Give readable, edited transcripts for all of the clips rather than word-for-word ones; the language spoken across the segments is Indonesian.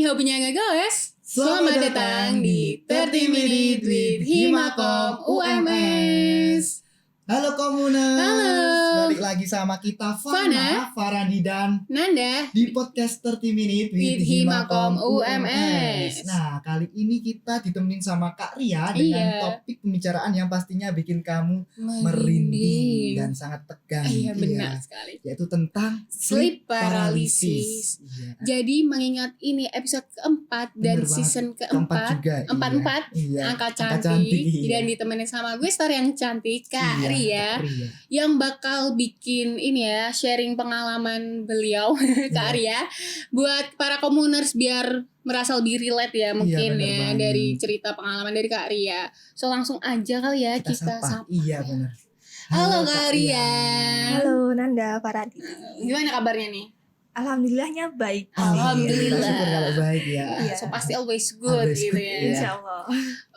hobinya ngegoes. Selamat datang di 30 Minute with Himakom UMS. Halo Komuners. Halo. Balik lagi sama kita Fana, Farandi dan Nanda di podcast 30 Minute with Himakom Himakom UMS. Nah, kali ini kita ditemenin sama Kak Ria dengan Iya. topik pembicaraan yang pastinya bikin kamu merinding dan sangat tegang. Iya benar sekali. Yaitu tentang Sleep paralysis. Iya. Jadi mengingat ini episode keempat dan Bener banget. season Keempat keempat, juga. empat, Iya. angka Angka cantik, iya. dan ditemenin sama gue star yang cantik Kak Iya, Ria, Kak Ria. yang bakal bikin ini ya sharing pengalaman beliau Kak Ria buat para komuners biar merasa lebih relate ya mungkin bener ya banget. dari cerita pengalaman dari Kak Ria. So langsung aja kali ya kita sapa. Iya benar. Halo Kak Ria. Halo Nanda, Faradi. Gimana kabarnya nih? Alhamdulillahnya baik. Alhamdulillah. Syukur kalau baik ya. Iya. So pasti always good Always gitu good, ya. iya. Insya Allah.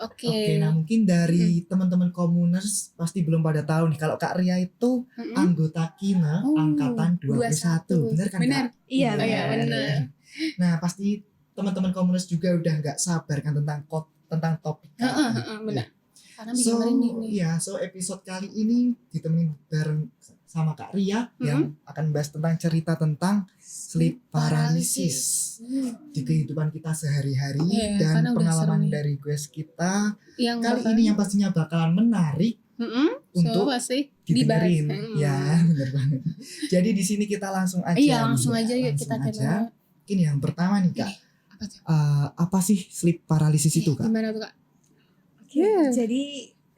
Oke. Oke, nah mungkin dari teman-teman komuners pasti belum pada tahu nih kalau Kak Ria itu Mm-mm. anggota Kina Oh, angkatan 21. Benar kan Benar. Kak? Iya, Oh, iya, benar. Nah, pasti teman-teman komuners juga udah nggak sabar kan tentang topik kali Heeh, ini. heeh, benar. Karena bikin So, merinding nih. so episode kali ini ditemenin bareng sama Kak Ria yang akan bahas tentang cerita tentang sleep paralysis di kehidupan kita sehari-hari Iya, dan karena udah pengalaman seru nih. dari guys kita Yang kali bakal- ini yang pastinya bakalan menarik untuk so, pasti didengerin. dibahas. Ya, benar banget. Jadi di sini kita langsung aja. Iya, langsung nih, aja ya. yuk Langsung kita aja. coba. Mungkin yang pertama nih Kak, Apa tuh? apa sih sleep paralysis itu Kak? Gimana tuh Kak? Oke, Iya. jadi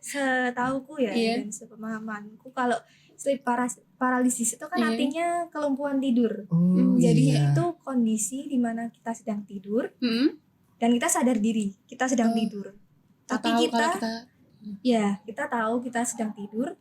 setauku ya Iya. dan sepemahamanku kalau sleep paralysis itu kan Iya. artinya kelumpuhan tidur. Oh, Jadinya iya. itu kondisi di mana kita sedang tidur Hmm? dan kita sadar diri kita sedang Oh. tidur. Tapi Tahu kita, kalau kita kita tahu kita sedang tidur,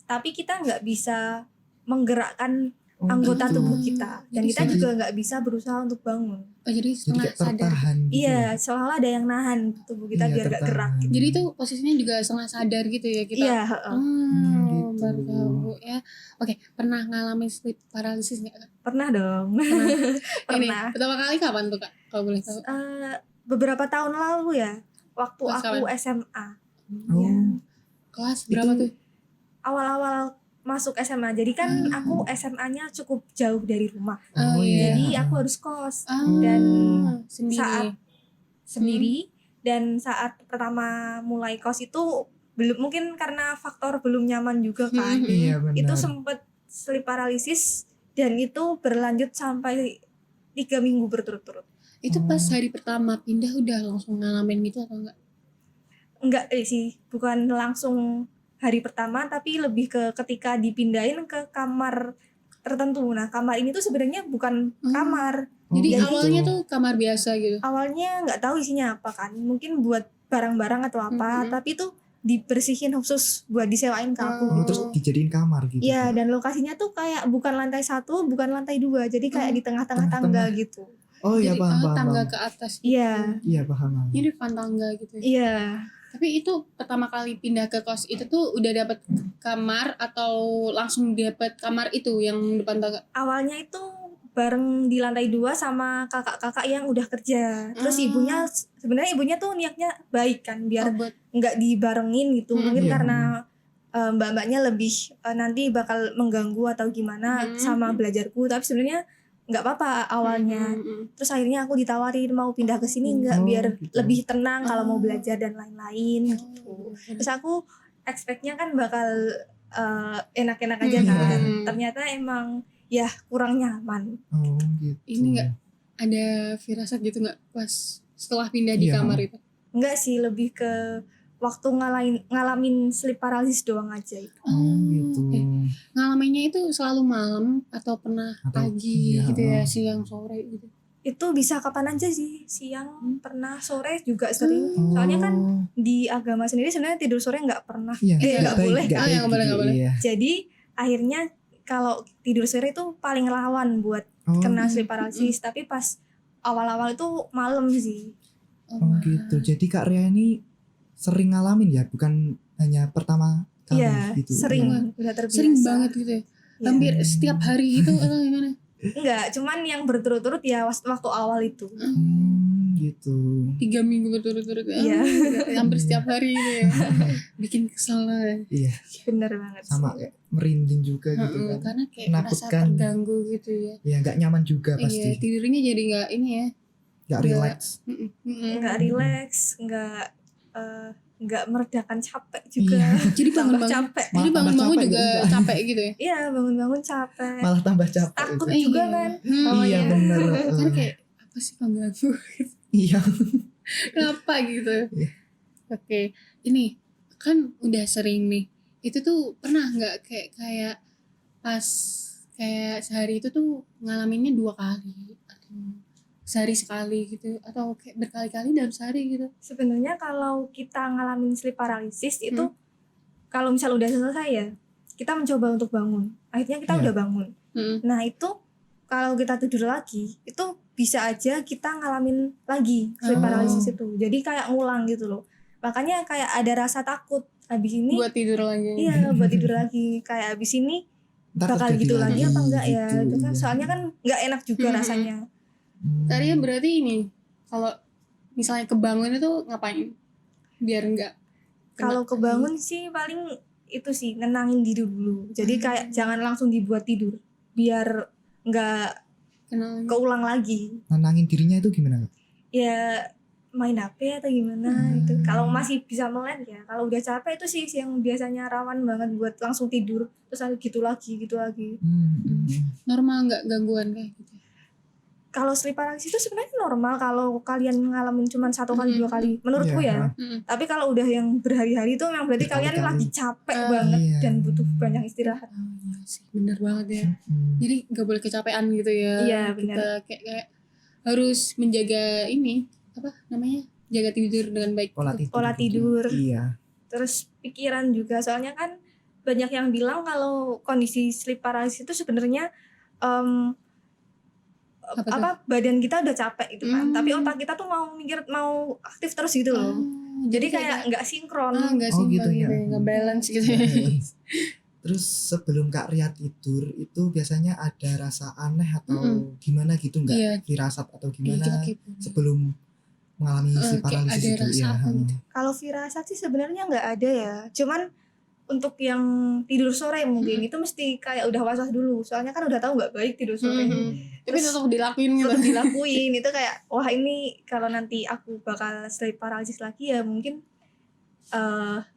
tapi kita nggak bisa menggerakkan Oh, anggota gitu. tubuh kita dan Jadi kita sedih. juga nggak bisa berusaha untuk bangun. jadi Jadi setengah kayak sadar. tertahan gitu. Iya, seolah-olah ada yang nahan tubuh kita Iya, biar gak gerak. tertahan. Jadi itu posisinya juga setengah sadar gitu ya kita. Iya, heeh. Oh, gitu. baru tahu ya. Oke, pernah ngalamin sleep paralysis nggak Kak? Pernah dong. Ini Pernah. pertama kali kapan tuh Kak? Kalau boleh tahu. Beberapa tahun lalu ya, waktu Kelas aku kapan? SMA. Oh, Ya, Kelas berapa Itu- tuh? awal-awal masuk SMA. Jadi kan aku SMA-nya cukup jauh dari rumah. oh iya. Jadi aku harus kos dan sendiri. Saat sendiri dan saat pertama mulai kos itu belum, mungkin karena faktor belum nyaman juga kan. Iya benar. Itu sempet sleep paralysis dan itu berlanjut sampai 3 minggu berturut-turut. Itu Oh. pas hari pertama pindah udah langsung ngalamin gitu atau enggak? Enggak sih, bukan langsung hari pertama tapi lebih ke ketika dipindahin ke kamar tertentu. Nah, kamar ini tuh sebenarnya bukan kamar. Oh, Jadi gitu. awalnya tuh kamar biasa gitu. Awalnya nggak tahu isinya apa kan. Mungkin buat barang-barang atau apa, tapi tuh dibersihin khusus buat disewain ke aku Oh, gitu. terus dijadiin kamar gitu. Iya, Kak? dan lokasinya tuh kayak bukan lantai 1, bukan lantai 2. Jadi kayak di tengah-tengah Tengah-tengah. tangga gitu. Oh iya Jadi paham. tangga ke atas gitu. Iya. Iya paham. Ini depan tangga gitu ya. Iya. Tapi itu pertama kali pindah ke kos itu tuh udah dapat kamar atau langsung dapat kamar itu yang depan tangga? Awalnya itu bareng di lantai 2 sama kakak-kakak yang udah kerja. Terus ibunya, sebenarnya ibunya tuh niatnya baik kan, biar Oh, buat nggak dibarengin gitu. Mungkin Iya. karena mbak-mbaknya lebih nanti bakal mengganggu atau gimana sama belajarku. Tapi sebenarnya nggak apa-apa awalnya. Terus akhirnya aku ditawarin mau pindah ke sini nggak, Oh, biar gitu. lebih tenang kalau mau Oh. belajar dan lain-lain gitu. Terus aku expect-nya kan bakal enak-enak aja kan. Ternyata emang ya kurang nyaman. Oh gitu. Ini nggak ada firasat gitu nggak pas setelah pindah di Iya. kamar itu? Enggak sih, lebih ke waktu ngalamin sleep paralysis doang aja itu. Oh gitu. Oke. Ngalaminnya itu selalu malam atau pernah Atau- pagi iya. gitu ya, siang sore gitu? Itu bisa kapan aja sih, siang pernah, sore juga sering. Oh. Soalnya kan di agama sendiri sebenarnya tidur sore nggak pernah. Iya, nggak baik, boleh. nggak Oh, baik ya, nggak boleh, gitu, nggak boleh. Iya. Jadi akhirnya kalau tidur sore itu paling rawan buat Oh, kena sleep paralysis. Tapi pas awal-awal itu malam sih. oh gitu. Jadi Kak Ria ini sering ngalamin ya, bukan hanya pertama kali Iya, gitu. sering, Iya. udah terbiasa. Sering banget gitu ya? Iya. Hampir setiap hari gitu atau gimana? Enggak, cuman yang berturut-turut ya waktu awal itu. Gitu. 3 minggu berturut-turut. Iya. Hampir setiap hari gitu ya. Bikin kesel banget. Iya, Bener banget sama sih. kayak merinding juga gitu Heeh, kan. karena kayak merasa Menakutkan. terganggu gitu ya. Ya nggak nyaman juga Iya, pasti. tidurnya jadi nggak ini ya. Nggak relax. Nggak rileks, nggak meredakan capek juga. Iya. Jadi Tambah bangun-bangun capek. Jadi Malah tambah bangun-bangun capek juga nggak sih, Kak? capek gitu ya. Iya, bangun-bangun capek. Malah tambah capek Takut itu. juga Iya. kan. Hmm, bawahnya. Iya bener. Kan kayak apa sih pengganggu? Iya. Kenapa gitu? Iya. Oke, ini kan udah sering nih. Itu tuh pernah nggak kayak pas kayak sehari itu tuh ngalaminnya 2 kali atau sehari sekali gitu atau kayak berkali-kali dalam sehari gitu? Sebenarnya kalau kita ngalamin sleep paralysis itu kalau misal udah selesai ya, kita mencoba untuk bangun. Akhirnya kita Iya. udah bangun. Hmm. Nah, itu kalau kita tidur lagi, itu bisa aja kita ngalamin lagi sleep Oh. paralysis itu. Jadi kayak ngulang gitu loh. Makanya kayak ada rasa takut habis ini. Buat tidur lagi. Iya, buat tidur lagi. Kayak habis ini Ntar bakal terjadi gitu lagi apa enggak ya? gitu, Itu kan iya. soalnya kan enggak enak juga rasanya. Tadi berarti ini kalau misalnya kebangun itu ngapain? Biar enggak Kalau kebangun sih paling itu sih nenangin diri dulu. Jadi kayak jangan langsung dibuat tidur biar enggak kenal. keulang lagi. Nenangin dirinya itu gimana, Kak? Ya main HP atau gimana itu. Kalau masih bisa melek ya. Kalau udah capek itu sih yang biasanya rawan banget buat langsung tidur terus ada gitu lagi. Normal enggak gangguan kayak gitu? Kalau sleep paralysis itu sebenarnya normal kalau kalian ngalamin cuma 1 kali 2 kali menurutku Iya, ya. Tapi kalau udah yang berhari-hari itu memang berarti kalian Berkali-kali. lagi capek banget Iya. dan butuh banyak istirahat. Oh, iya sih, bener banget ya. Jadi nggak boleh kecapean gitu ya. Iya, bener. Kita kayak harus menjaga ini apa namanya? Jaga tidur dengan baik. Pola tidur. Iya. Terus pikiran juga soalnya kan banyak yang bilang kalau kondisi sleep paralysis itu sebenarnya Apa tuh? badan kita udah capek gitu kan. Tapi Hmm. otak kita tuh mau aktif terus gitu loh. Oh, Jadi kayak nggak sinkron. nggak Oh, seimbang gitu gitu, ya. ya, nggak balance gitu. Terus sebelum Kak Ria tidur itu biasanya ada rasa aneh atau gimana gitu nggak? Iya. Firasat atau Iya, gimana kita kepo. sebelum mengalami si Kayak paralisis ada itu rasa ya. apa gitu. Kalau firasat sih sebenarnya nggak ada ya. Cuman untuk yang tidur sore mungkin itu mesti kayak udah was-was dulu. Soalnya kan udah tahu nggak baik tidur sore. Tapi tetap dilakuin gitu. Tetap dilakuin itu kayak wah ini kalau nanti aku bakal sleep paralysis lagi ya mungkin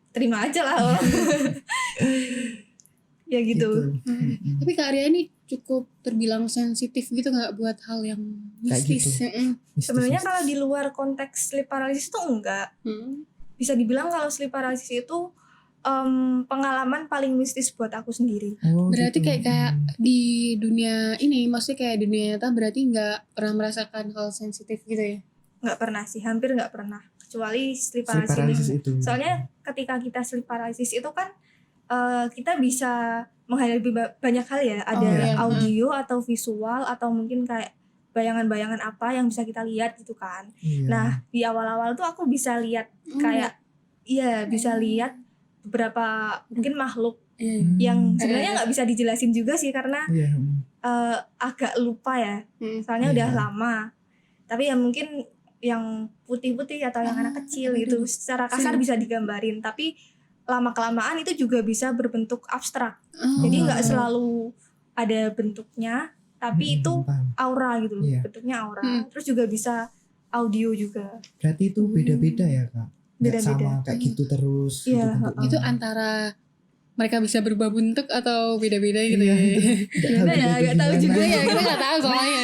terima aja lah orang. Ya gitu. Tapi Kak Arya ini cukup terbilang sensitif gitu nggak buat hal yang Kayak mistis. gitu. Sebenarnya kalau di luar konteks sleep paralysis itu enggak. Bisa dibilang kalau sleep paralysis itu pengalaman paling mistis buat aku sendiri. Oh, Berarti gitu. kayak di dunia ini, maksudnya kayak dunia nyata berarti nggak pernah merasakan hal sensitif gitu ya? Nggak pernah sih, hampir nggak pernah. Kecuali sleep Sleep paralysis. paralysis itu. Soalnya ketika kita sleep paralysis itu kan kita bisa menghadapi banyak hal ya. Ada iya. audio atau visual atau mungkin kayak bayangan-bayangan apa yang bisa kita lihat gitu kan. Iya. Nah di awal-awal tuh aku bisa lihat kayak bisa lihat beberapa mungkin makhluk yang sebenarnya nggak bisa dijelasin juga sih karena Iya. agak lupa ya. Soalnya udah lama. Tapi ya mungkin yang putih-putih atau yang anak kecil gitu secara kasar bisa digambarin. Tapi lama-kelamaan itu juga bisa berbentuk abstrak. Jadi nggak selalu ada bentuknya, tapi itu paham. aura gitu loh. Iya. Bentuknya aura. Terus juga bisa audio juga. Berarti itu beda-beda ya, Kak? Nggak Beda-beda. sama kayak gitu terus Iya, gitu bentuknya. Itu antara mereka bisa berubah bentuk atau beda-beda gitu Iya, ya? itu. Nggak tahu juga ya, kita nggak tahu soalnya.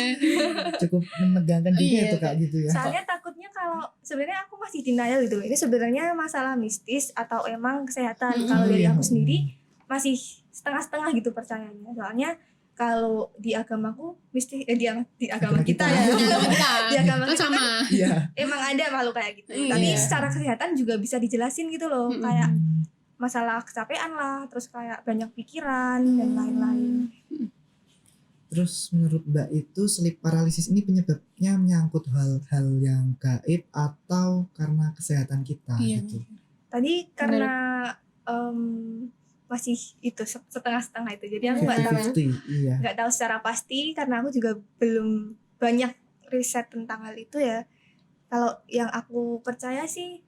Cukup menegangkan juga Iya. itu Kak gitu ya. Soalnya takutnya kalau sebenarnya aku masih denial gitu loh. Ini sebenarnya masalah mistis atau emang kesehatan. Kalau dari aku sendiri masih setengah-setengah gitu percayanya. Soalnya kalau di agamaku mistis di agama kita ya. Di agama Kan kita sama. Iya. emang ada makhluk kayak gitu. Iya. Tapi secara kesehatan juga bisa dijelasin gitu loh. Kayak masalah kecapean lah, terus kayak banyak pikiran dan lain-lain. Terus menurut Mbak itu sleep paralysis ini penyebabnya menyangkut hal-hal yang gaib atau karena kesehatan kita gitu. Tadi karena masih itu setengah-setengah itu. Jadi aku nggak tahu 50-50, iya. nggak tahu secara pasti karena aku juga belum banyak riset tentang hal itu ya. Kalau yang aku percaya sih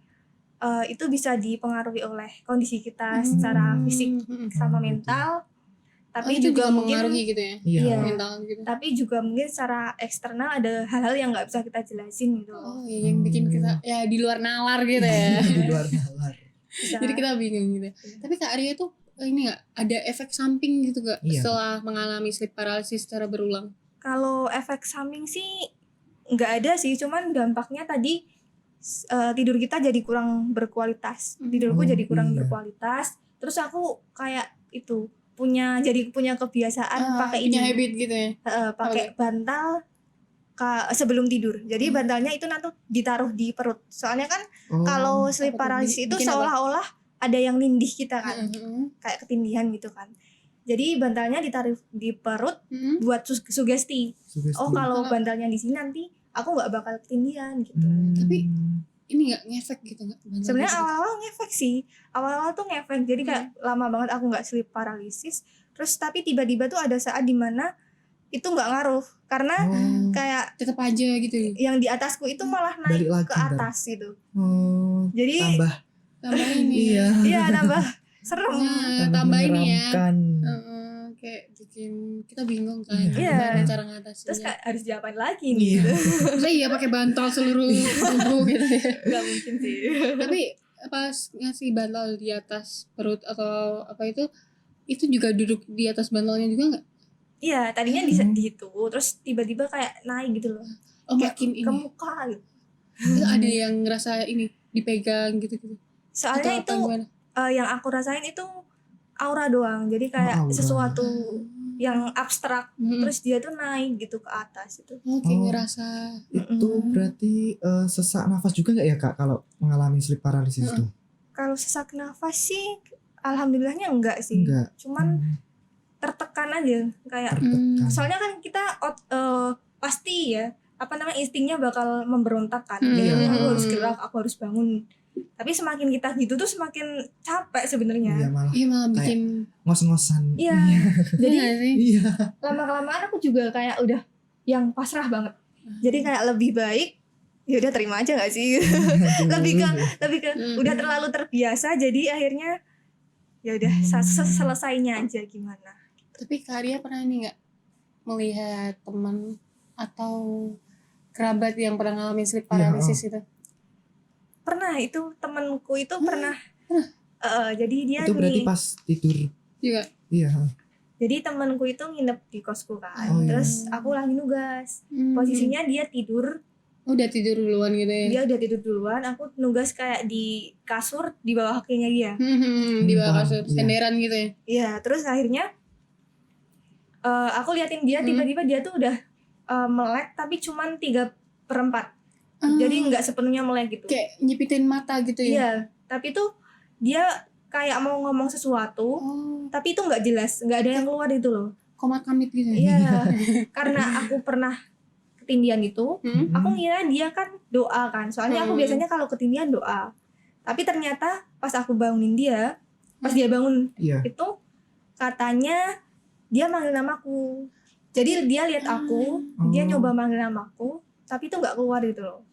itu bisa dipengaruhi oleh kondisi kita secara fisik sama mental, tapi itu juga mungkin mempengaruhi gitu ya, iya, mental gitu. tapi juga mungkin secara eksternal ada hal-hal yang nggak bisa kita jelasin gitu loh. Oh iya, yang bikin kita ya di luar nalar gitu ya. Di luar nalar. Bisa. Jadi kita bingung gitu. Tapi Kak Arya tuh ini nggak ada efek samping gitu gak Iya. setelah mengalami sleep paralysis secara berulang? Kalau efek samping sih nggak ada sih, cuman dampaknya tadi tidur kita jadi kurang berkualitas. Tidurku Oh, jadi kurang iya. berkualitas. Terus aku kayak itu jadi punya kebiasaan pakai punya ini, habit gitu ya. pakai bantal sebelum tidur. Jadi bantalnya itu nanti ditaruh di perut. Soalnya kan Oh, kalau sleep Apa tuh? paralysis itu Bikin apa? seolah-olah ada yang nindih kita kan, Heeh. kayak ketindihan gitu kan. Jadi bantalnya ditaruh di perut Heeh. buat sugesti. sugesti. Oh kalau Kalau- bantalnya di sini nanti aku nggak bakal ketindihan gitu. Tapi ini nggak ngefek gitu nggak? Sebenarnya awal-awal ngefek sih. Awal-awal tuh ngefek. Jadi kayak lama banget aku nggak sleep paralysis. Terus tapi tiba-tiba tuh ada saat dimana itu nggak ngaruh karena Oh, kayak tetap aja gitu. yang di atasku itu malah naik balik lagi ke atas gitu. Oh, Jadi Tambah ini. iya. iya tambah serem. Nah, tambah ini ya. menyeramkan. Kayak bikin kita bingung kan. Iya. Gimana cara ngatasinnya. Terus kayak harus diapain lagi nih? Iya. Masa iya pakai bantal seluruh tubuh gitu ya. Gak mungkin sih. Tapi pas ngasih bantal di atas perut atau apa itu juga duduk di atas bantalnya juga nggak? Iya, tadinya di situ, terus tiba-tiba kayak naik gitu loh. Oh Kayak makin ke ini. muka gitu. Itu ada yang ngerasa ini dipegang gitu-gitu. Soalnya Atau apa, itu gimana? yang aku rasain itu aura doang. Jadi kayak aura. sesuatu yang abstrak, Hmm. terus dia tuh naik gitu ke atas itu. Oh, kayak Oh. ngerasa. Itu berarti sesak nafas juga nggak ya Kak kalau mengalami sleep paralysis itu? Kalau sesak nafas sih alhamdulillahnya enggak sih. Enggak. Cuman tertekan aja kayak Tertekan. soalnya kan kita pasti ya instingnya bakal memberontak kan. Hmm. Jadi Iya. aku harus gerak, aku harus bangun. Tapi semakin kita gitu tuh semakin capek Iya sebenarnya. malah Iya malah bikin. ngos-ngosan. Iya. Iya. Jadi Iya nggak sih? Iya. lama-kelamaan aku juga kayak udah yang pasrah banget. Jadi kayak lebih baik ya udah terima aja gak sih? lebih ke udah terlalu terbiasa jadi akhirnya ya udah selesainya aja gimana. Tapi Kak Arya pernah ini nggak melihat teman atau kerabat yang pernah ngalamin sleep paralysis itu? Pernah itu temanku itu pernah. Jadi dia Itu berarti pas tidur. Juga. Iya. jadi temanku itu nginep di kosku kan. Oh, iya. Terus aku lagi nugas. Posisinya dia tidur, Udah tidur duluan gitu ya? dia udah tidur duluan. Aku nugas kayak di kasur di bawah kakinya dia. Di bawah kasur, Iya. senderan gitu ya? Iya, terus akhirnya aku liatin dia tiba-tiba dia tuh udah melek tapi cuman 3/4. Jadi nggak sepenuhnya melek gitu. Kayak nyipitin mata gitu ya? Iya, tapi tuh dia kayak mau ngomong sesuatu, Oh, tapi itu nggak jelas, nggak ada yang keluar itu loh. komat kamit gitu ya? Iya, karena aku pernah ketindihan itu, aku ngira dia kan doa kan. Soalnya aku biasanya kalau ketindihan doa. Tapi ternyata pas aku bangunin dia, pas dia bangun Iya. itu katanya dia manggil namaku. Jadi dia lihat aku, dia Oh. nyoba manggil namaku, tapi itu nggak keluar gitu loh.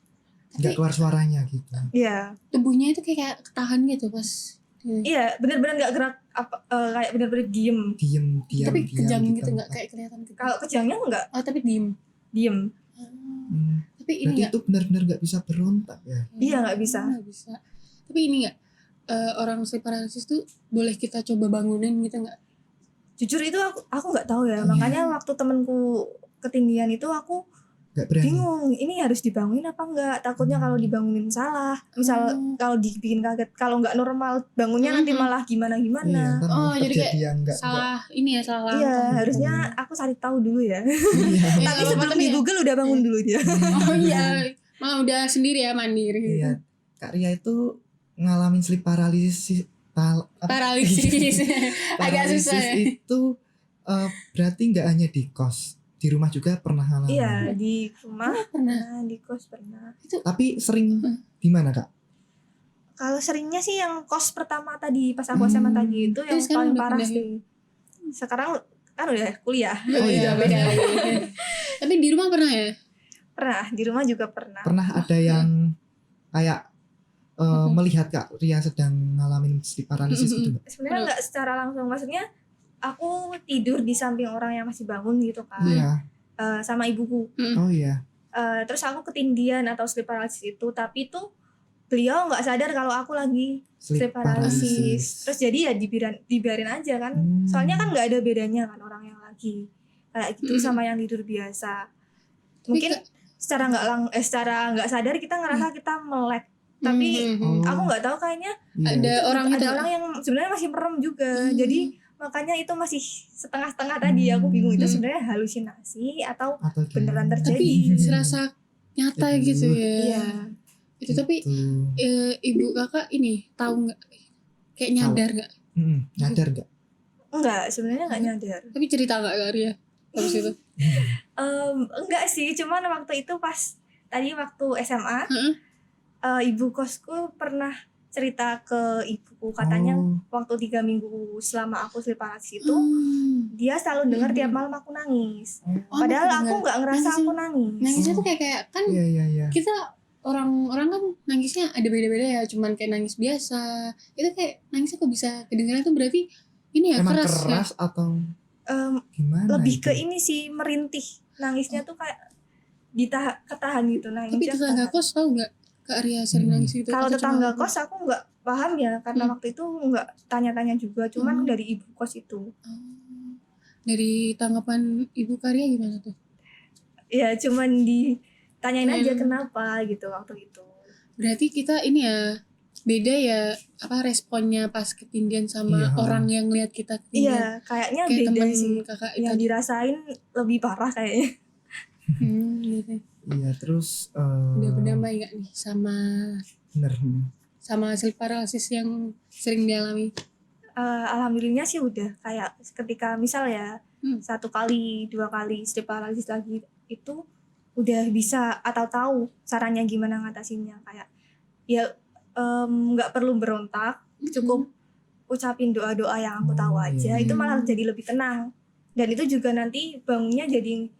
Nggak keluar suaranya gitu. Iya, Tubuhnya itu kayak ketahan gitu pas. iya, benar-benar nggak gerak kayak benar-benar diem. Diam. Tapi kejang di gitu nggak tempat. kayak kelihatan gitu. Kalau kejangnya nggak Oh tapi diem. diem. Tapi ini Berarti nggak? itu benar-benar nggak bisa berontak ya? Iya, nggak bisa. Nggak bisa. Tapi ini nggak? Orang sleep paralysis tuh boleh kita coba bangunin gitu nggak? Jujur itu aku nggak tahu ya. Makanya waktu temenku ketindihan itu aku Nggak berani. bingung. Ini harus dibangunin apa enggak? Takutnya kalau dibangunin salah. Misal kalau dibikin kaget, kalau nggak normal bangunnya nanti malah Iya, gimana-gimana. ntar Oh, malah jadi terjadi yang nggak. Salah ini ya, salah langkah. Iya, harusnya aku cari tahu dulu ya. Iya. Ya, Tapi nggak sebelum apa-apa, di tapi Google udah bangun dulu dia. Oh iya, malah udah sendiri ya, mandiri. Iya. Kak Ria itu ngalamin sleep paralysis. Paralisis. Agak susah ya. Itu berarti nggak hanya di kos, di rumah juga pernah ngalamin. Iya, di rumah Pernah. di kos pernah. Tapi sering di mana Kak? Kalau seringnya sih yang kos pertama tadi pas aku SMA tadi itu yang Terus sekarang paling udah parah pindah ya? sih. Sekarang kan udah kuliah. Oh iya, beda lagi. Tapi di rumah pernah ya? Pernah, di rumah juga pernah. Pernah ada yang kayak melihat Kak Ria sedang ngalamin sleep paralysis gitu nggak? Sebenarnya nggak secara langsung, maksudnya aku tidur di samping orang yang masih bangun gitu kan. Iya. Sama ibuku. Oh iya. Terus aku ketindihan atau sleep paralysis itu, tapi tuh beliau nggak sadar kalau aku lagi sleep paralysis. Terus jadi ya dibiarin aja kan. Soalnya kan nggak ada bedanya kan orang yang lagi kayak gitu sama yang tidur biasa. Mungkin secara nggak sadar kita ngerasa kita melek. Tapi aku nggak tahu kayaknya ada orang yang sebenarnya masih merem juga. Jadi makanya itu masih setengah-setengah tadi. Aku bingung itu sebenarnya halusinasi atau beneran terjadi. Tapi serasa nyata gitu ya. Iya. Itu tapi ibu kakak ini tahu nggak? Kayak nyadar nggak? Nyadar nggak? Enggak, sebenarnya nggak nyadar. Tapi cerita nggak Kak Ria habis itu? Enggak sih, cuman waktu itu pas tadi waktu SMA, ibu kosku pernah cerita ke ibuku, katanya waktu 3 minggu selama aku sleep paralysis itu dia selalu dengar tiap malam aku nangis. Padahal aku nggak ngerasa aku nangis. Nangisnya tuh kayak kan kita orang-orang kan nangisnya ada beda-beda ya, cuman kayak nangis biasa. Itu kayak nangisnya kok bisa kedengeran tuh berarti ini ya emang keras ya? Atau gimana? Lebih itu? ke ini sih, merintih. Nangisnya tuh kayak ketahan gitu nangis. Tapi tetangga kos tahu nggak Kak Ria sering nangis gitu? Kalau tetangga kos aku nggak paham ya, karena waktu itu nggak tanya-tanya juga, cuman dari ibu kos itu. Dari tanggapan ibu Kak Ria gimana tuh? Ya cuman ditanyain aja kenapa gitu waktu itu. Berarti kita ini ya beda ya apa responnya pas ketindihan sama orang yang lihat kita ketindihan. Iya, kayaknya kayak beda temen sih. Kakak yang itu. dirasain lebih parah kayaknya. Gitu. Iya, terus Udah berdamai nggak nih sama sleep paralysis yang sering dialami? Alhamdulillah sih udah, kayak ketika misal ya 1 kali 2 kali sleep paralysis lagi itu udah bisa atau tahu caranya gimana ngatasinnya, kayak ya nggak perlu berontak, cukup ucapin doa-doa yang aku tahu aja, itu malah jadi lebih tenang. Dan itu juga nanti bangunnya jadi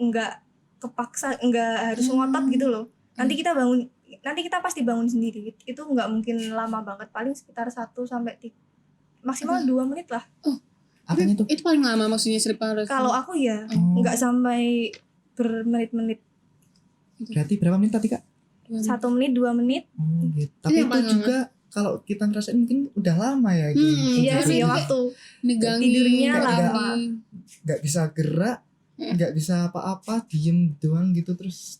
nggak kepaksa, nggak harus ngotot gitu loh. Nanti kita pasti bangun sendiri. Itu nggak mungkin lama banget, paling sekitar 1 sampai 3, maksimal 2 menit lah. Apanya tuh? Itu paling lama maksudnya sleep paralysis? Kalau aku ya nggak sampai bermenit-menit. Berarti berapa menit tadi Kak? 1 menit 2 menit. Gitu. Tapi itu juga kalau kita ngerasain mungkin udah lama ya gitu. Iya sih, waktu tidurnya lama. Nggak bisa gerak, nggak bisa apa-apa, diem doang gitu, terus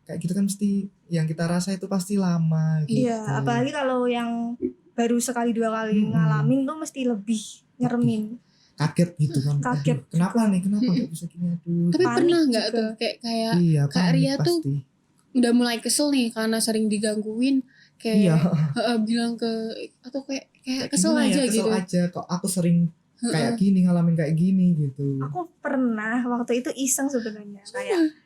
kayak gitu kan mesti yang kita rasa itu pasti lama gitu. Iya, apalagi kalau yang baru sekali 2 kali ngalamin tuh mesti lebih nyeremin. Kaget gitu kan. Kaget. Kenapa nggak bisa gini, aduh. Tapi Panik pernah nggak juga. tuh kayak Iya, Kak Ria pasti. tuh udah mulai kesel nih karena sering digangguin, kayak bilang ke atau kayak kesel aja kesel gitu. aja kok aku sering kayak gini, ngalamin kayak gini gitu. Aku pernah waktu itu iseng sebenarnya,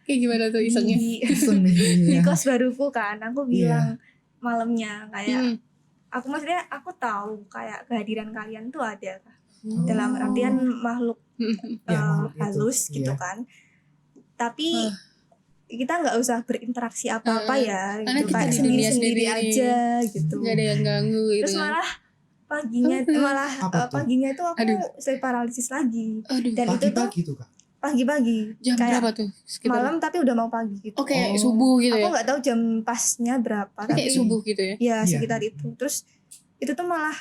Kayak gimana tuh isengnya? Di kos baruku kan, aku bilang malamnya kayak aku maksudnya aku tahu kayak kehadiran kalian tuh ada dalam artian makhluk halus gitu kan. Tapi kita nggak usah berinteraksi apa-apa ya, karena gitu. kita Kayak di dunia sendiri aja gitu. Nggak ada yang ganggu gitu. Terus malah paginya itu aku sleep paralysis lagi. Dan itu tuh pagi tuh Kak. pagi-pagi. Jam kayak berapa tuh? Sekitar malam tapi udah mau pagi gitu. Oke, subuh gitu ya. Aku nggak tahu jam pasnya berapa. Tapi kayak subuh gitu ya. Ya sekitar itu. Terus itu tuh malah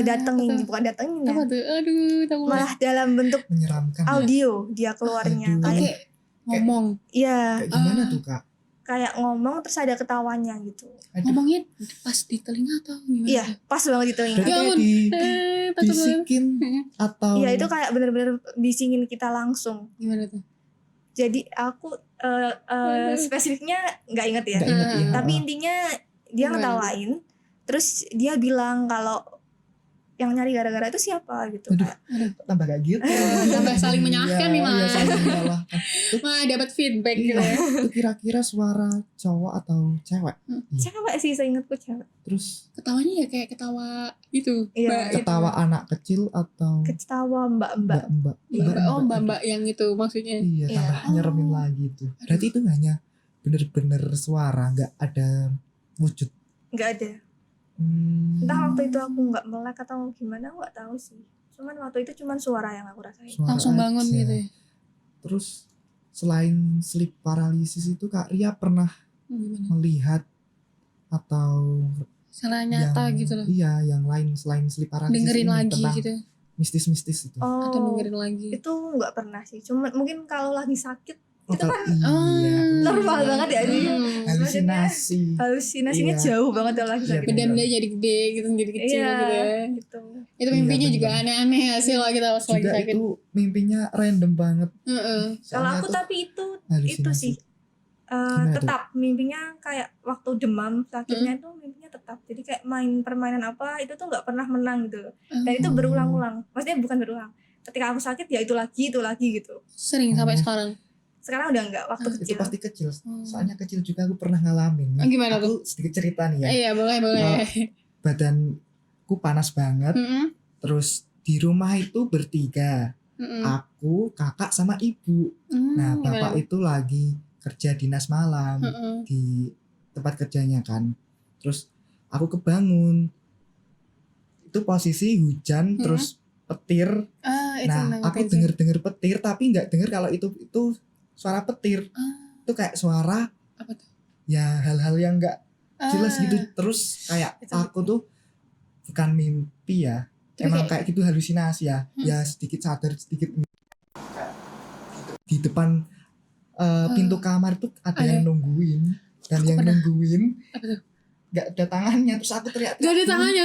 datengin, bukan datengin ya. Apa tuh? Aduh, takut. Malah dalam bentuk menyeramkan. audio dia keluarnya. Kayak ngomong. Iya. Kayak gimana tuh Kak? Kayak ngomong terus ada ketawanya gitu. Ngomongnya pas di telinga atau gimana? Iya, pas banget di telinga. Berarti bisikin atau? Iya, itu kayak bener-bener bisingin kita langsung. Gimana tuh? Jadi aku spesifiknya nggak inget ya. Nggak inget, ya. Tapi intinya dia ngetawain. Terus dia bilang kalau yang nyari gara-gara itu siapa gitu. Aduh, tambah kayak gitu. Tambah saling menyalahkan nih malah. Iya, saling menyalahkan. Mah dapat feedback gitu ya. Itu kira-kira suara cowok atau cewek? Cewek sih, seingatku cewek. Terus Ketawanya ya kayak ketawa gitu. Iya. ketawa anak kecil atau Ketawa mbak-mbak. Mbak yang itu maksudnya. Iya, tambah nyeremin lagi tuh. Berarti itu hanya bener-bener suara, nggak ada wujud. Nggak ada. Entah waktu itu aku nggak melek atau gimana, aku nggak tahu sih. Cuman waktu itu cuman suara yang aku rasain. Suara Langsung bangun aja. gitu ya. Terus selain sleep paralysis itu Kak Ria pernah Gimana? melihat atau Salah nyata yang gitu loh. iya yang lain selain sleep paralysis Dengerin ini lagi tentang gitu. mistis-mistis itu. Atau Oh, dengerin lagi. itu nggak pernah sih. Cuma mungkin kalau lagi sakit itu kalau- kan iya, normal banget ya, ini. halusinasi. halusinasinya Iya. jauh banget kalau lagi Iya, sakit. Benda-benda jadi gede gitu, jadi kecil Iya, gitu ya. gitu. Itu Iya, mimpinya juga bener. aneh-aneh hasil kalau kita pas lagi Juga sakit. itu mimpinya random banget. Heeh. Kalau Soalnya aku tuh tapi itu halusinasi. sih Gimana tuh? tetap mimpinya kayak waktu demam sakitnya itu mimpinya tetap. Jadi kayak main permainan apa itu tuh nggak pernah menang gitu. Dan itu Oh. berulang-ulang. Maksudnya bukan berulang. Ketika aku sakit ya itu lagi gitu. Sering sampai Oh. sekarang. Sekarang udah enggak, waktu Itu kecil. pasti kecil. Hmm. Soalnya kecil juga aku pernah ngalamin. Gimana Aku sedikit cerita nih ya. Iya, boleh. Badanku panas banget. Heeh. Terus di rumah itu bertiga. Heeh. Aku, kakak sama ibu. Nah, bapak itu lagi kerja dinas malam di tempat kerjanya kan. Terus aku kebangun. Itu posisi hujan terus petir. Itu Nah, aku denger petir tapi nggak denger kalau itu suara petir. Itu kayak suara apa tuh? ya hal-hal yang nggak jelas gitu. Terus kayak Itu. aku tuh bukan mimpi ya. Tapi Emang kayak gitu halusinasi ya. Ya sedikit sadar sedikit di depan pintu kamar tuh ada Ada. yang nungguin dan Aku yang pernah. nungguin Apa tuh? nggak ada tangannya, terus aku teriak Nggak ada tangannya?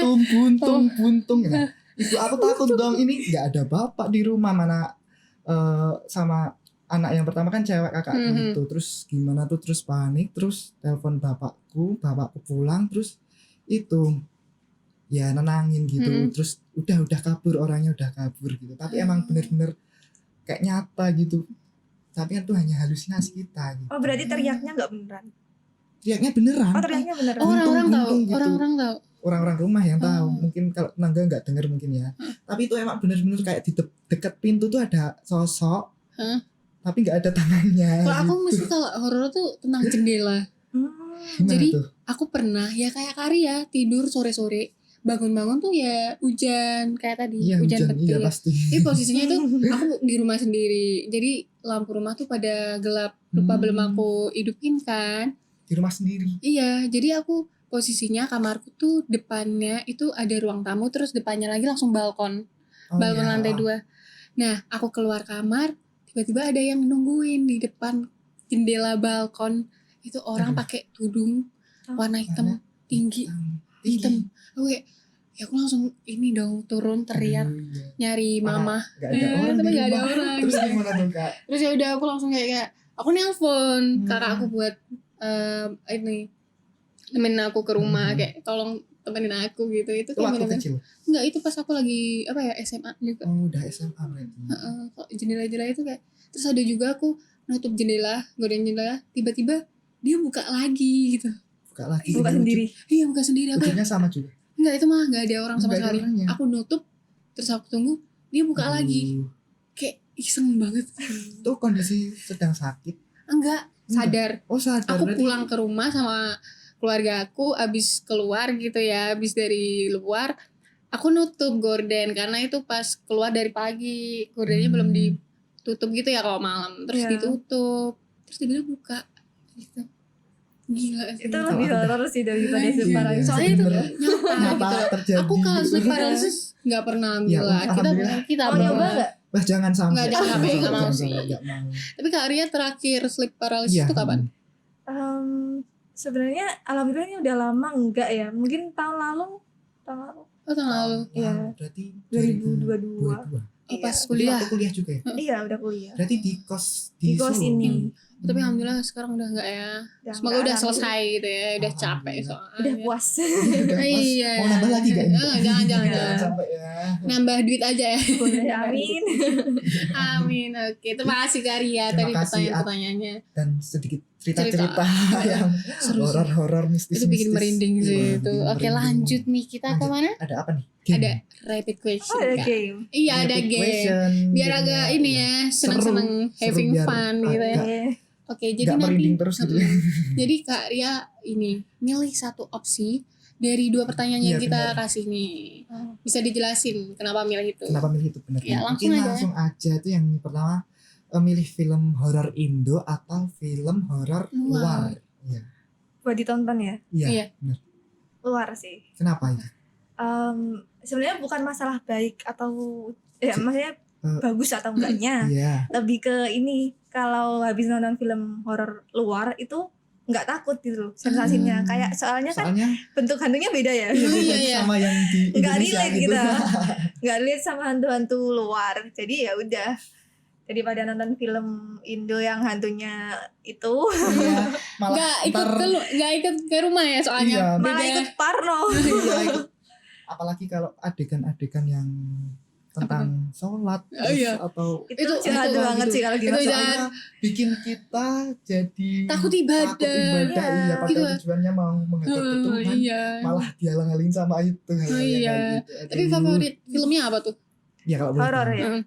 buntung ya. Ibu aku takut dong, ini nggak ada bapak di rumah, mana sama anak yang pertama kan cewek kakakku Mhm. itu. Terus gimana tuh, terus panik, terus telepon bapakku pulang, terus itu ya nenangin gitu. Mhm. Terus udah kabur, orangnya udah kabur gitu. Tapi emang bener-bener kayak nyata gitu. Tapi kan itu hanya halusinasi kita gitu. Oh, berarti teriaknya enggak beneran. Teriaknya beneran. Oh, teriaknya beneran. Oh, orang-orang tahu. Buntung gitu. Orang-orang tahu. Orang-orang rumah yang tahu. Oh. Mungkin kalau tetangga nggak denger mungkin ya. Tapi itu emang bener-bener kayak di dekat pintu tuh ada sosok. Hah? Tapi nggak ada tangannya. Kalau aku gitu. mesti kalau horor tuh tentang jendela. Gimana Jadi tuh? aku pernah ya kayak Karya tidur sore-sore, bangun-bangun tuh ya hujan kayak tadi, Iya hujan, petir. iya pasti. Ini posisinya tuh aku di rumah sendiri. Jadi lampu rumah tuh pada gelap. Lupa belum aku hidupin kan. Di rumah sendiri. Iya, jadi aku posisinya kamarku tuh depannya itu ada ruang tamu, terus depannya lagi langsung balkon. Oh, Balkon iya. lantai 2. Nah, aku keluar kamar, tiba-tiba ada yang nungguin di depan jendela balkon. Itu orang Aduh. pakai tudung warna hitam tinggi. Tinggi. Aku kayak ya aku langsung ini dong turun teriak Aduh, iya. nyari mama. Nggak ada orang tapi di nggak ada rumah. orang. Terus gitu. gimana tuh kak? Terus ya udah aku langsung kayak aku nelpon kakak aku buat ini temenin aku ke rumah kayak tolong temenin aku gitu. Itu Itu kayak waktu bener-bener kecil. enggak, itu pas aku lagi apa ya SMA juga. Oh udah SMA berarti. Kok jendela-jendela itu kayak terus ada juga aku nutup jendela, godain jendela, tiba-tiba dia buka lagi gitu. Buka lagi. Buka sendiri. Iya, buka sendiri aku. Wujudnya sama juga. Enggak, itu mah enggak ada orang sama Nggak ada sekali. orangnya. Aku nutup terus aku tunggu, dia buka lagi. Aduh. Kayak iseng banget. Itu kondisi sedang sakit. Enggak, sadar. Oh sadar. Aku berarti. pulang ke rumah sama keluarga aku abis keluar gitu ya, abis dari luar. Aku nutup gorden karena itu pas keluar dari pagi, gordennya belum ditutup gitu ya kalau malam. Terus Iya. ditutup, terus dia buka gitu. Gila sih. Itu Kalau lebih aku horor sih daripada Iya. sleep paralysis. Soalnya itu Bener. nyata Nyata gitu. terjadi. Aku kalau sleep paralysis nggak pernah Ya, alhamdulillah. alhamdulillah. Kita Mau belum nyoba pernah. enggak? Wah jangan sampai. Nggak, jangan sampai, nggak mau Jangan sih. sampai, nggak mau. Tapi Kak Arya terakhir sleep paralysis Iya. itu kapan? Sebenarnya alhamdulillah ini udah lama enggak ya. Mungkin tahun lalu. Oh, tahun lalu. Iya. Berarti 2022. Oh, pas Iya. kuliah. Waktu kuliah juga ya. Iya, udah kuliah. Berarti di kos Di kos Solo. ini. Tapi alhamdulillah sekarang udah enggak ya. Udah Semoga enggak, udah alhamdulillah. selesai gitu ya. Udah capek Alhamdulillah. soalnya. Udah puas. Udah pas. Iya. Mau nambah lagi gak ini? Jangan. Jangan sampai ya. Nambah duit aja ya. Boleh, amin. Amin. Oke, terima kasih Kak Arya tadi Terima kasih, pertanyaan-pertanyaannya. Dan sedikit cerita-cerita yang Seru sih. horor-horor mistis. Itu bikin merinding sih Iya, itu. bikin Oke, merinding. lanjut nih kita ke Lanjut. mana? Ada apa nih? Game. Ada rapid question. Oh, ada Kak. game. Iya, ada Rapid game. question, Biar gamenya, agak ini ya, seneng-seneng Seru having biar fun gitu ya. agak- Oke. Oke, jadi nggak nanti merinding terus gitu ya. Jadi Kak Ria ini milih satu opsi dari 2 pertanyaan yang Iya, kita benar. kasih nih. Bisa dijelasin kenapa milih itu? Kenapa milih itu benar? Ya, langsung Mungkin aja. langsung aja itu yang pertama, milih film horor Indo atau film horor luar. Iya. Buat ditonton ya. Iya. Iya. Benar. Luar sih. Kenapa itu? Sebenarnya bukan masalah baik atau ya maksudnya bagus atau enggaknya. Iya. Lebih ke ini, kalau habis nonton film horor luar itu nggak takut gitu loh sensasinya. Kayak soalnya kan bentuk hantunya beda ya. Iya. Sama yang di Nggak Indonesia relate gitu. kita. Nggak relate sama hantu-hantu luar. Jadi ya udah, daripada nonton film Indo yang hantunya itu Iya. Malah Nggak ikut ke rumah ya soalnya. Iya. malah ikut parno. Iya, ikut. Apalagi kalau adegan-adegan yang tentang sholat Oh, iya. atau itu jahat banget sih kalau gitu. Itu soalnya bikin kita jadi takut ibadah. Iya, padahal Gitu. tujuannya mau menghadap ke Tuhan, Iya. malah dihalang-halin sama itu. Iya. Gitu. Tapi favorit filmnya apa tuh? Ya kalau boleh Horor tahu. ya. Heeh.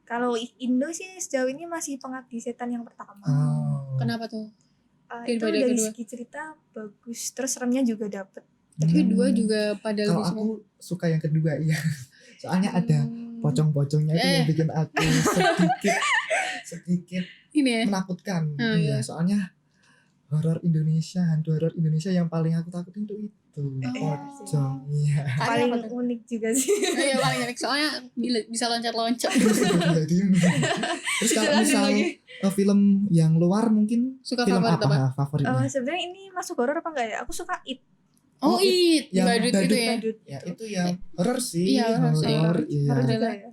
Kalau Indo sih sejauh ini masih Pengabdi Setan yang pertama. Oh. Kenapa tuh? Itu Daripada dari kedua. segi cerita bagus, terus seremnya juga dapet. Tapi Hmm. kedua juga pada Kalau lebih aku suka yang kedua, iya. Soalnya ada pocong-pocongnya itu yang bikin aku sedikit ini ya. menakutkan. Oh, Iya, iya. soalnya horor Indonesia, hantu horor Indonesia yang paling aku takutin tuh itu Iya pocong. Iya. Paling apa tuh? unik juga sih. Iya paling unik soalnya bisa loncat-loncat. Jadi, terus kalau Jelasin misal lagi. Film yang luar mungkin Suka film favorit apa apa? favoritnya? Sebenarnya ini masuk horor apa enggak ya? Aku suka It. Oh, Oh, It, yang badut badut. itu ya. Badut. Ya itu yang horor sih, Iya, horor sih. horor. Iya. Horor juga Adalah. ya.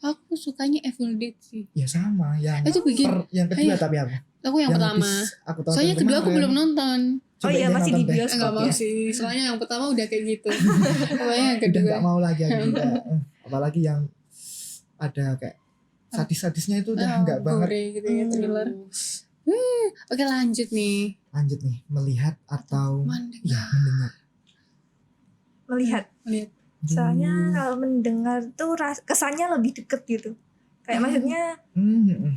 Aku sukanya Evil Dead sih. Ya sama, yang Itu bikin yang kedua Iya. tapi apa? aku yang pertama. Aku tonton Soalnya kedua aku kemarin. belum nonton. Oh iya, Coba masih nonton di deh. bioskop. Enggak mau ya? sih. Soalnya yang pertama udah kayak gitu. Pokoknya yang Udah kedua. nggak mau lagi aku juga. Apalagi yang ada kayak sadis-sadisnya itu udah nggak banget. gore gitu ya, thriller. Oke, lanjut nih. Lanjut nih, melihat atau Mendengar. ya mendengar. Melihat. Lihat. Soalnya kalau mendengar tuh kesannya lebih deket gitu. Kayak maksudnya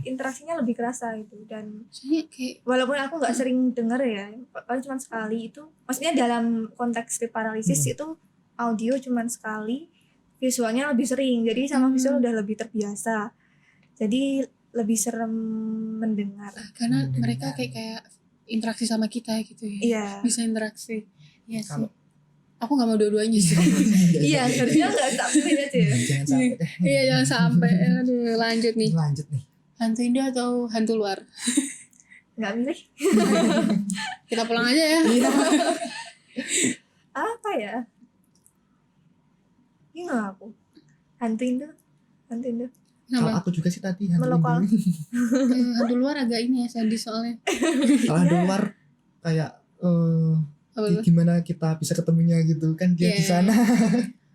interaksinya lebih kerasa gitu. Dan Soalnya kayak walaupun aku nggak sering denger ya, paling cuma sekali itu. Maksudnya dalam konteks sleep paralysis itu audio cuma sekali, visualnya lebih sering. Jadi sama visual udah lebih terbiasa. Jadi lebih serem mendengar. karena Mendengar. mereka kayak interaksi sama kita gitu ya. Iya. Bisa interaksi. Iya sih. Kalau- Aku nggak mau dua-duanya sih. Iya, harusnya nggak sampai aja ya. Jangan sampai deh. Iya, jangan sampai. Aduh, lanjut nih. Lanjut nih. Hantu Indo atau hantu luar? Nggak milih. Kita pulang aja ya. Iya. Apa ya? Gimana aku? Hantu Indo. Hantu Indo. Kalau Kenapa? aku juga sih tadi hantu Melokal. Indo. Hantu luar agak ini ya, sadis soalnya. Kalau hantu luar kayak Apa tuh? gimana kita bisa ketemunya gitu kan dia di Iya. sana.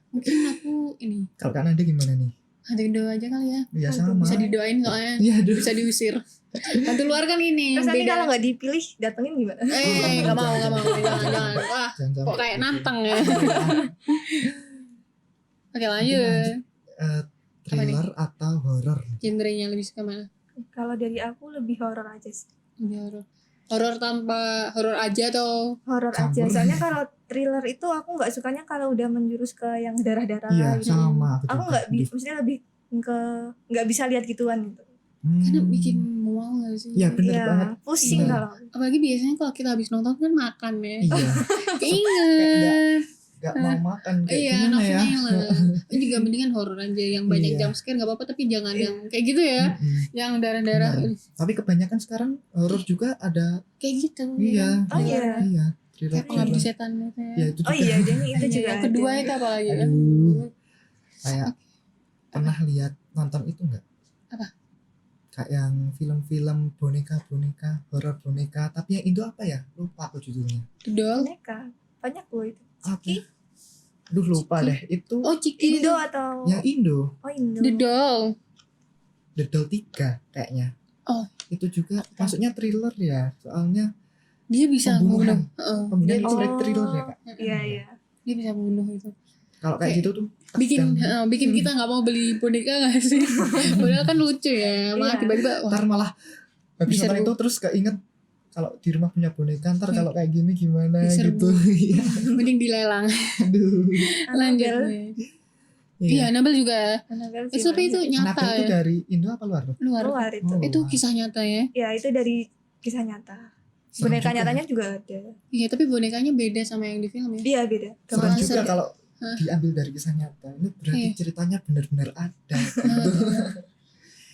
Mungkin aku ini Kalau kan ada gimana nih? hantu Indo aja kali ya. Ya Hantu sama. Bisa didoain soalnya. Iya, aduh. Bisa diusir. Hantu luar kan ini Terus nanti beda. kalau nggak dipilih datengin gimana? Nggak mau, jangan. Wah, Jangan sampai kok kayak gitu. nantang ya. Oke, lanjut. Thriller atau horor? Genrenya lebih suka mana? Kalau dari aku lebih horor aja sih. Lebih horor. Horor tanpa horor aja atau Horor aja. Campur. Soalnya kalau thriller itu aku nggak sukanya kalau udah menjurus ke yang darah-darah Iya, gitu. sama Aku juga. nggak maksudnya lebih ke nggak bisa lihat gituan gitu. karena bikin mual nggak sih? Iya, bener Iya, banget. pusing Bener. kalau. Apalagi biasanya kalau kita habis nonton kan makan ya. Iya, Keinget. gak mau makan kayak Iya, gimana ya? nafsunya hilang. Ini juga mendingan horor aja yang banyak Iya. jump scare nggak apa-apa tapi jangan yang kayak gitu ya. Mm-mm. Yang darah-darah Benar. Tapi kebanyakan sekarang horor juga ada. kayak gitu. Iya. Oh, iya. Iya, thriller. Kayak pengabdi setan gitu ya. Ya itu Oh juga. iya, jadi itu Iya, juga yang kedua ada. itu apa lagi? Aduh. Kayak pernah lihat nonton itu enggak? Apa? Kayak yang film-film boneka-boneka, horor boneka, tapi yang Indo apa ya? Lupa aku judulnya. Dodol. Boneka. Banyak loh itu. Apa? Ciki? Aduh lupa Ciki. deh. Itu Oh, Ciki. Indo atau yang Indo, Oh Indo. Dodol. The Doll 3 kayaknya. Oh. Itu juga maksudnya thriller ya. Soalnya Dia bisa Pembunuhan. membunuh. Heeh. pembunuhan itu Oh. thriller ya, Kak. Iya iya. Dia bisa membunuh itu. Kalau kayak Kayak gitu tuh Bikin tegang. bikin kita nggak mau beli boneka nggak sih? Padahal kan lucu ya. Malah Iya. tiba-tiba wah, Ntar malah habis Bisa nonton dulu. itu terus keinget kalau di rumah punya boneka ntar kalau kayak gini gimana Diserbu. gitu. Iya. Mending dilelang. Aduh. Lanjut Annabelle. nih. Iya, Annabelle juga. Annabelle Itu tapi itu nyata Annabelle itu ya. dari Indo apa luar? luar itu. Oh, Itu luar. kisah nyata ya. Ya itu dari kisah nyata. Serem Boneka juga. nyatanya juga ada. Iya, tapi bonekanya beda sama yang di film ya. Iya beda. Serem Gambaran juga serem. kalau Hah? diambil dari kisah nyata. Ini berarti Iya. ceritanya benar-benar ada. Gitu.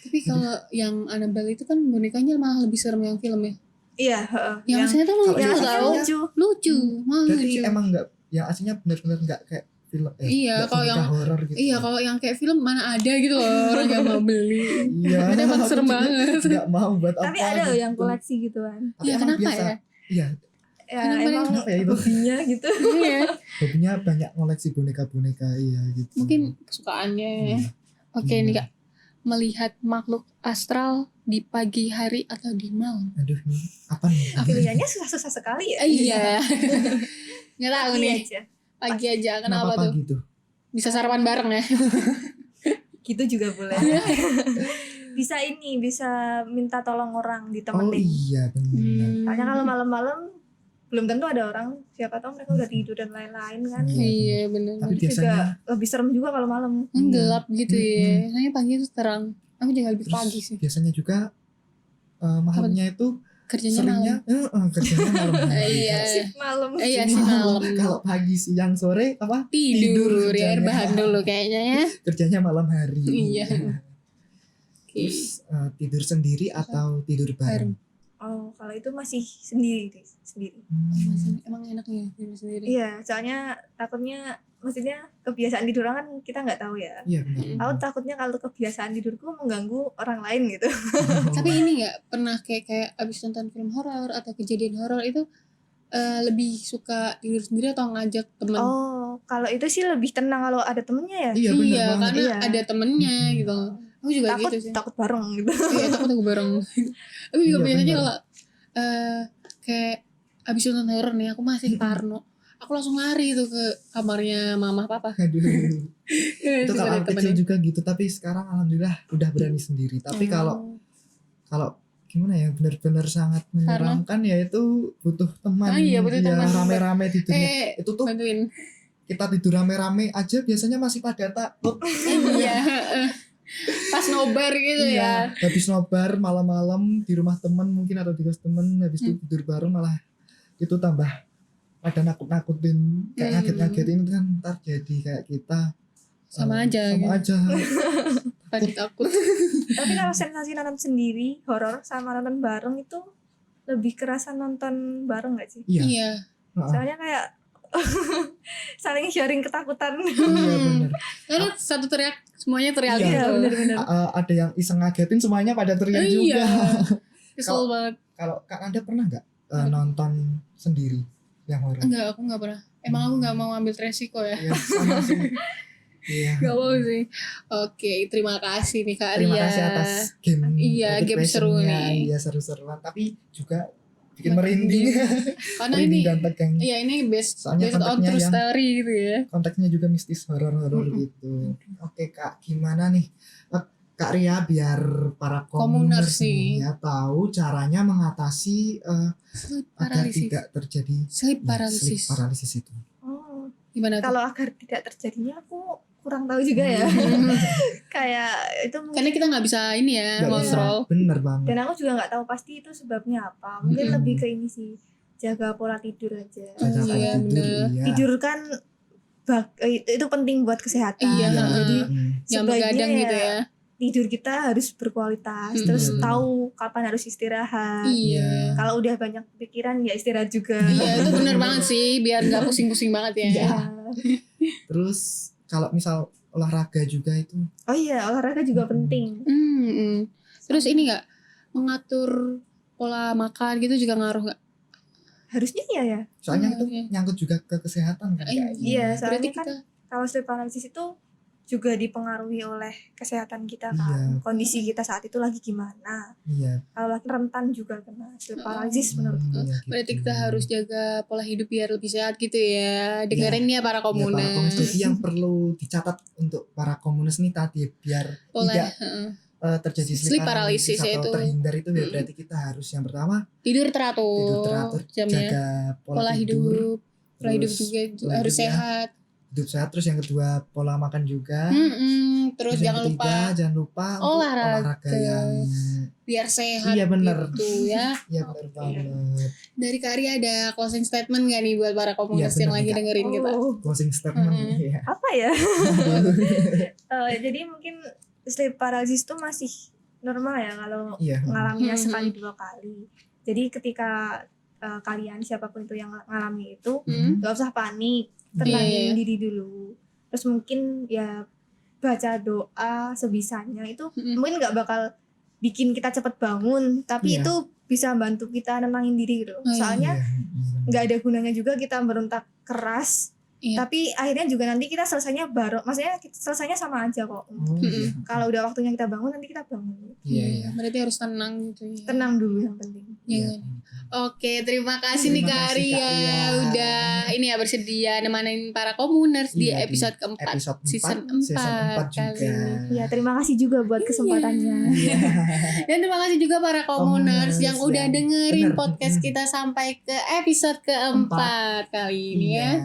Tapi kalau yang Annabelle itu kan bonekanya malah lebih serem yang film ya. Iya, heeh. Yang aslinya tuh kalau lucu yang tau. lucu. Lucu, malah Berarti lucu. emang enggak yang aslinya benar-benar enggak kayak film Iya, nggak kalau boneka yang- horor gitu. Iya, kalau yang kayak film mana ada gitu loh orang yang mau beli. Iya. Berarti emang aku serem juga banget. Enggak mau buat apa. Tapi ada loh yang gitu. koleksi gituan. Tapi Iya, emang kenapa biasa. ya? Iya, Ya Kenapa emang kenapa ya itu? hobinya gitu. Iya, hobinya banyak koleksi boneka-boneka iya gitu. mungkin kesukaannya. Iya. Oke Iya. nih Kak, melihat makhluk astral di pagi hari atau di malam? Aduh, ini apa nih? Pilihannya susah-susah sekali ya. Iya. Nggak tahu Pagi nih. aja. Pagi aja Kenapa kenapa tuh? pagi tuh? Bisa sarapan bareng ya? Gitu juga boleh. Bisa ini, bisa minta tolong orang Oh ditemenin. iya benar. Soalnya kalau malam-malam belum tentu ada orang, siapa tahu mereka udah tidur dan lain-lain kan. Iya. Iya benar. Tapi Jadi biasanya juga lebih serem juga kalau malam. Kan gelap gitu ya. Mm-mm. Soalnya pagi itu terang. Aku juga lebih terus pagi sih. biasanya juga malamnya itu Kerjanya seringnya kerjanya malam hari. Iya. Shift malam. Iya sih malam. Kalau pagi siang sore apa Tidur ya, kerjanya. rebahan dulu kayaknya ya. Kerjanya malam hari. Iya. Terus tidur sendiri atau tidur bareng? Oh, kalau itu masih sendiri deh, sendiri. Emang enaknya tidur sendiri. Iya, soalnya takutnya maksudnya kebiasaan tidur orang kan kita nggak tahu ya. Iya benar. Aku takutnya kalau kebiasaan tidurku mengganggu orang lain gitu. Tapi ini nggak pernah kayak abis nonton film horor atau kejadian horor itu lebih suka tidur sendiri atau ngajak temen? Oh, kalau itu sih lebih tenang kalau ada temennya ya. Iya benar Iya, banget. karena Iya. ada temennya gitu. Aku juga Takut gitu sih. takut bareng gitu. Iya, takut bareng. Aku juga Iya, biasanya bener. kalau kayak abis nonton horor nih, aku masih parno. Aku langsung lari tuh ke kamarnya mama papa. Aduh. Itu Itu kalau anak kecil juga gitu, tapi sekarang alhamdulillah udah berani sendiri. Tapi kalau gimana ya, benar-benar sangat menyeramkan ya itu butuh teman. Oh iya, butuh teman. Rame-rame tidurnya. Itu tuh bantuin. kita tidur rame-rame aja biasanya masih pada takut. Iya. Pas nobar gitu ya. Iya, habis nobar malam-malam di rumah teman mungkin atau di kos teman, habis itu tidur bareng malah itu tambah pada nakut-nakutin, kayak ngaget-ngagetin itu kan ntar jadi kayak kita Sama aja sama gitu. aja. Pada takut. Tapi kalau sensasi nonton sendiri horor sama nonton bareng itu lebih kerasa nonton bareng nggak sih? Iya. Iya. Heeh. Soalnya kayak saling sharing ketakutan. Iya benar. Karena satu teriak semuanya teriak Iya, gitu. benar-benar. Ada yang iseng ngagetin semuanya pada teriak juga. Iya. Kesel banget. Kalau Kak Anda pernah nggak nonton sendiri yang horor? Enggak, aku enggak pernah. Emang aku enggak mau ambil resiko ya. Ya sama sih. Iya. Gak mau sih. Oke, terima kasih nih Kak Terima Ria. kasih atas game. Iya, game seru passionnya. nih. Iya seru-seruan. Tapi juga bikin merinding. Karena Merinding ini dan tegang. iya ini based Soalnya on kontennya true yang- story gitu ya. Konteksnya juga mistis horor-horor gitu. Oke Kak, gimana nih Kak Ria biar para Komuners komuners nih. nih ya tahu caranya mengatasi Sleep agar paralysis. tidak terjadi Sleep ya, paralysis. sleep paralysis itu. Oh, Gimana tuh? kalau agar tidak terjadinya aku kurang tahu juga ya. Kayak itu mungkin Karena kita nggak bisa ini ya Nggak bisa. kontrol. Bener banget. dan aku juga nggak tahu pasti itu sebabnya apa. Mungkin Mm-mm. lebih ke ini sih, jaga pola tidur aja. Jaga Oh, iya, tidur, bener. iya. Tidur kan itu penting buat kesehatan. Iya, Jadi Yang sebaiknya begadang ya gitu ya. tidur kita harus berkualitas. Mm-mm. Terus Iya, bener. tahu kapan harus istirahat. Iya. Kalau udah banyak pikiran ya istirahat juga. Iya, itu bener banget sih biar nggak pusing-pusing banget ya. Iya. Terus kalau misal olahraga juga itu Oh iya, olahraga juga penting. Terus ini nggak mengatur pola makan gitu juga ngaruh nggak? Harusnya iya ya. soalnya itu Iya. nyangkut juga ke kesehatan kan. Kak? Iya, Berarti soalnya kan kita kalau sleep paralysis itu juga dipengaruhi oleh kesehatan kita Iya. kan. Kondisi kita saat itu lagi gimana. Iya. Kalau lagi rentan juga kena sleep paralysis menurutku. Iya, berarti gitu. kita harus jaga pola hidup biar lebih sehat gitu ya. Dengerin ya para Ya, para komunes. komunes. Jadi yang perlu dicatat untuk para komunes nih tadi biar Pola tidak terjadi Sleep paralysis atau itu. terhindar itu ya berarti kita harus yang pertama tidur teratur, tidur teratur, jamnya, jaga pola hidup harus terus pola harus hidup ya, sehat. hidup sehat, terus yang kedua pola makan juga. Terus yang jangan jangan lupa untuk olahraga yang biar sehat. iya bener gitu ya. iya bener banget. Dari Kak Arya ada closing statement gak nih buat para komunitas Iya, yang bener lagi nih, Kak. dengerin kita? Closing statement ya. Apa ya? Jadi mungkin sleep paralysis itu masih normal ya kalau Iya. ngalaminya sekali 2 kali. Jadi ketika kalian siapapun itu yang ngalami itu gak usah panik, tenangin diri dulu. Terus mungkin ya baca doa sebisanya itu mungkin nggak bakal bikin kita cepet bangun, tapi itu bisa bantu kita nenangin diri gitu. Soalnya nggak ada gunanya juga kita berontak keras. Tapi akhirnya juga nanti kita selesainya maksudnya selesainya sama aja kok. Kalau udah waktunya kita bangun, nanti kita bangun. Iya. Berarti harus tenang gitu ya. Tenang dulu yang penting. Iya. Oke, terima kasih nih Kak Arya udah ini ya bersedia nemenin para komuners di episode keempat season 4 kali ini. Ya, terima kasih juga buat kesempatannya. Dan terima kasih juga para komuners yang udah dengerin podcast kita sampai ke episode keempat kali ini ya.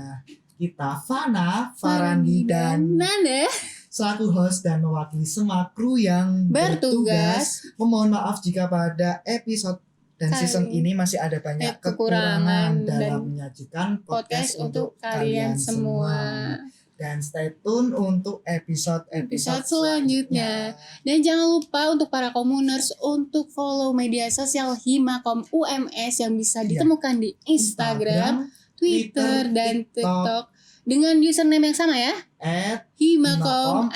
Kita Fana, Farandi, dan Nanda selaku host dan mewakili semua kru yang bertugas. Memohon maaf jika pada episode dan season ini masih ada banyak kekurangan dalam menyajikan podcast untuk kalian semua. Dan stay tune untuk episode selanjutnya. Dan jangan lupa untuk para komuners untuk follow media sosial Himakom UMS yang bisa ditemukan di Instagram, Twitter, dan TikTok dengan username yang sama ya, @himakom_UMS.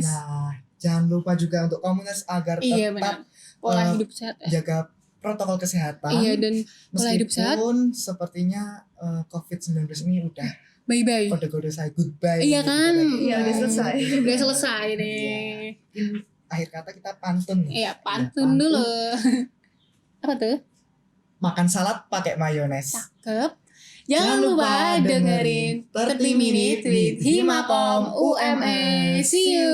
Nah, jangan lupa juga untuk komunitas agar tetap pola hidup sehat ya. Jaga protokol kesehatan. Dan pola hidup sehat. Meskipun sepertinya COVID-19 ini udah bye-bye. Kode-kode saya goodbye. Iya kan? Iya, udah selesai. Udah selesai nih. Mungkin akhir kata kita pantun. Iya, pantun dulu. Apa tuh? Makan salad pakai mayones. Cakep. Jangan lupa dengerin 30 Minute with Himakom UMS. See you.